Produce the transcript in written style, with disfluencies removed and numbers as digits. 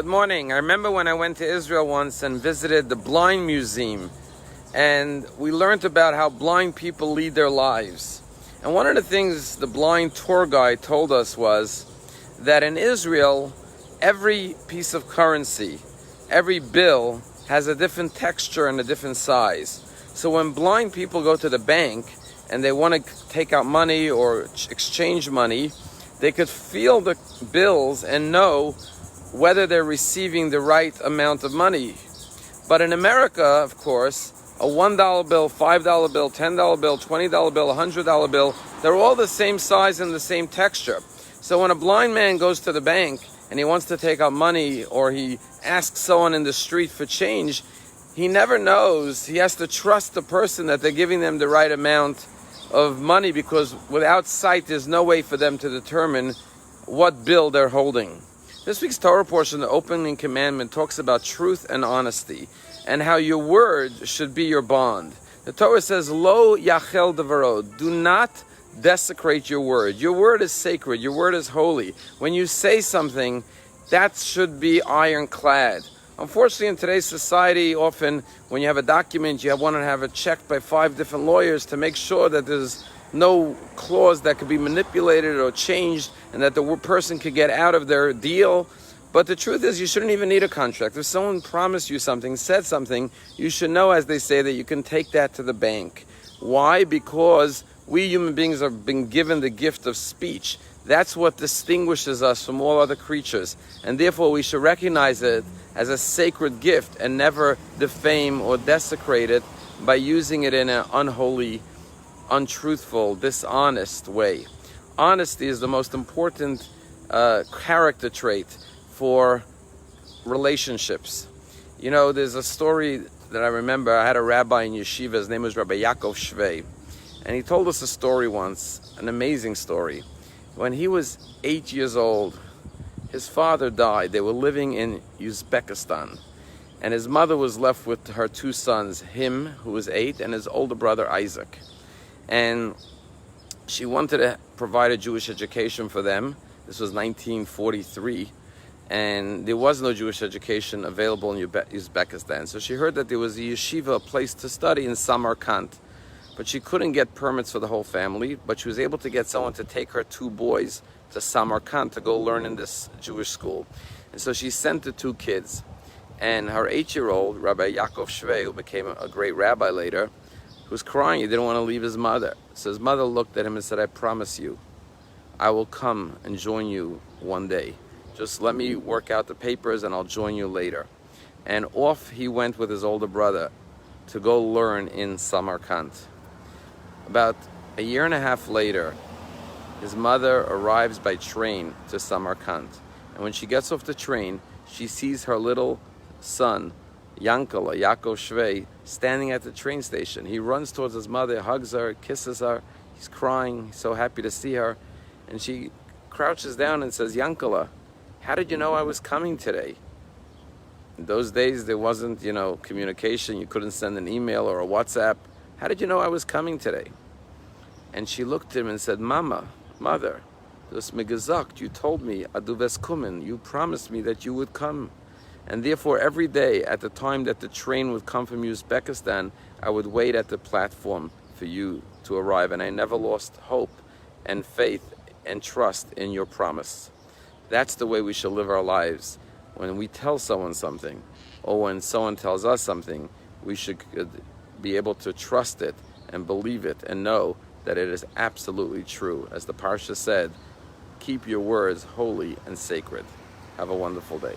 Good morning. I remember when I went to Israel once and visited the Blind Museum, and we learned about how blind people lead their lives. And one of the things the blind tour guide told us was that in Israel, every piece of currency, every bill has a different texture and a different size. So when blind people go to the bank and they want to take out money or exchange money, they could feel the bills and know whether they're receiving the right amount of money. But in America, of course, a $1 bill, $5 bill, $10 bill, $20 bill, $100 bill, they're all the same size and the same texture. So when a blind man goes to the bank and he wants to take out money, or he asks someone in the street for change, he never knows. He has to trust the person that they're giving them the right amount of money, because without sight, there's no way for them to determine what bill they're holding. This week's Torah portion, the opening commandment, talks about truth and honesty and how your word should be your bond. The Torah says, Lo yachel devaro, do not desecrate your word. Your word is sacred. Your word is holy. When you say something, that should be ironclad. Unfortunately, in today's society, often when you have a document, you want to have it checked by 5 different lawyers to make sure that there's no clause that could be manipulated or changed and that the person could get out of their deal. But the truth is, you shouldn't even need a contract. If someone promised you something, said something, you should know, as they say, that you can take that to the bank. Why? Because we human beings have been given the gift of speech. That's what distinguishes us from all other creatures. And therefore, we should recognize it as a sacred gift and never defame or desecrate it by using it in an unholy, untruthful, dishonest way. Honesty is the most important character trait for relationships. You know, there's a story that I remember. I had a rabbi in yeshiva. His name was Rabbi Scheiner. And he told us a story once, an amazing story. When he was 8 years old, his father died. They were living in Uzbekistan. And his mother was left with her 2 sons, him, who was 8, and his older brother, Isaac. And she wanted to provide a Jewish education for them. This was 1943. And there was no Jewish education available in Uzbekistan. So she heard that there was a yeshiva, a place to study in Samarkand. But she couldn't get permits for the whole family, but she was able to get someone to take her 2 boys to Samarkand to go learn in this Jewish school. And so she sent the 2 kids. And her 8-year-old, Rabbi Scheiner, who became a great rabbi later, was crying. He didn't want to leave his mother. So his mother looked at him and said, I promise you, I will come and join you one day. Just let me work out the papers and I'll join you later. And off he went with his older brother to go learn in Samarkand. About a year and a half later, his mother arrives by train to Samarkand. And when she gets off the train, she sees her little son, Yaakov Shvei, standing at the train station. He runs towards his mother, hugs her, kisses her. He's crying, he's so happy to see her. And she crouches down and says, Yankala, how did you know I was coming today? In those days, there wasn't, communication. You couldn't send an email or a WhatsApp. How did you know I was coming today? And she looked at him and said, Mama, mother, das mir gesagt, you told me, adu wirst kommen, you promised me that you would come. And therefore, every day at the time that the train would come from Uzbekistan, I would wait at the platform for you to arrive. And I never lost hope and faith and trust in your promise. That's the way we should live our lives. When we tell someone something, or when someone tells us something, we should be able to trust it and believe it and know that it is absolutely true. As the Parsha said, keep your words holy and sacred. Have a wonderful day.